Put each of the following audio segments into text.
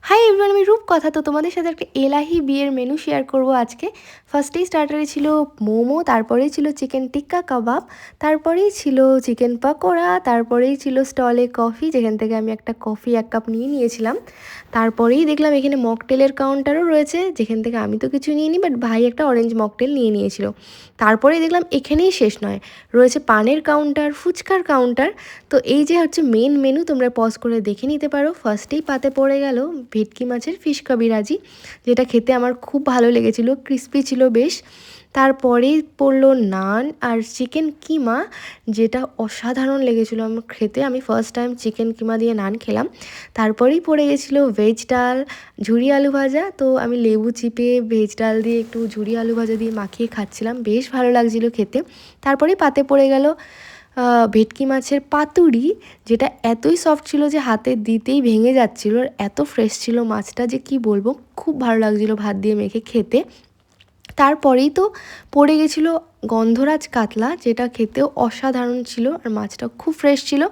Hi everyone, আমি রূপকথা। তো তোমাদের সাথে একটা এলাহি বিয়ের মেনু শেয়ার করব আজকে। ফার্স্টেই স্টার্টারে ছিল মোমো, তারপরেই ছিল চিকেন টিক্কা কাবাব, তারপরেই ছিল চিকেন পকোড়া, তারপরেই ছিল স্টলে কফি, যেখান থেকে আমি একটা কফি 1 কাপ নিয়ে নিয়েছিলাম। তারপরেই দেখলাম এখানে মকটেলের কাউন্টারও রয়েছে, যেখান থেকে আমি তো কিছু নিইনি, বাট ভাই একটা অরেঞ্জ মকটেল নিয়ে নিয়েছিল। তারপরেই দেখলাম এখানেই শেষ নয়, রয়েছে পানের কাউন্টার, ফুচকার কাউন্টার। তো এই যে হচ্ছে মেন মেনু, তোমরা পজ করে দেখে নিতে পারো। ফার্স্টেই পাতে পড়ে গেল ভেটকি মাছের ফিশ কবিরাজি, যেটা খেতে আমার খুব ভালো লেগেছিলো, ক্রিস্পি ছিল বেশ। তারপরেই পড়লো নান আর চিকেন কিমা, যেটা অসাধারণ লেগেছিলো আমার খেতে। আমি ফার্স্ট টাইম চিকেন কিমা দিয়ে নান খেলাম। তারপরেই পড়ে গেছিলো ভেজ ডাল, ঝুরি আলু ভাজা। তো আমি লেবু চিপে ভেজ ডাল দিয়ে একটু ঝুরি আলু ভাজা দিয়ে মাখিয়ে খাচ্ছিলাম, বেশ ভালো লাগছিলো খেতে। তারপরেই পাতে পড়ে গেল ভেটকি মাছের পাতুরি, যেটা এতই সফট ছিল যে হাতে দিতেই ভেঙে যাচ্ছিল, আর এত ফ্রেশ ছিল মাছটা যে কি বলবো, খুব ভালো লাগছিলো ভাত দিয়ে মেখে খেতে। তারপরেই তো পড়ে গেছিলো গন্ধরাজ কাতলা, যেটা খেতেও অসাধারণ ছিল আর মাছটা খুব ফ্রেশ ছিল।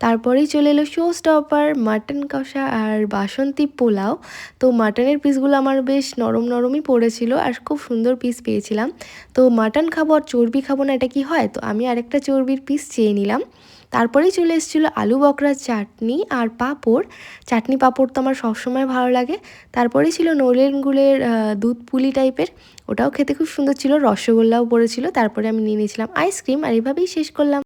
তারপরেই চলে এলো শো স্টপার মাটন কষা আর বাসন্তী পোলাও। তো মাটনের পিসগুলো আমার বেশ নরম নরমই পড়েছিল আর খুব সুন্দর পিস পেয়েছিলাম। তো মাটন খাবো আর চর্বি খাবো না, এটা কি হয়? তো আমি আরেকটা চর্বির পিস চেয়ে নিলাম। তারপরেই চলে এসেছিলো আলু বকরার চাটনি আর পাঁপড়। চাটনি পাঁপড় তো আমার সবসময় ভালো লাগে। তারপরেই ছিল নলেন গুড়ের দুধ পুলি টাইপের, ওটাও খেতে খুব সুন্দর ছিল। রসগোল্লাও পড়েছিল। তারপরে আমি নিয়ে নিয়েছিলাম আইসক্রিম, আর এভাবেই শেষ করলাম।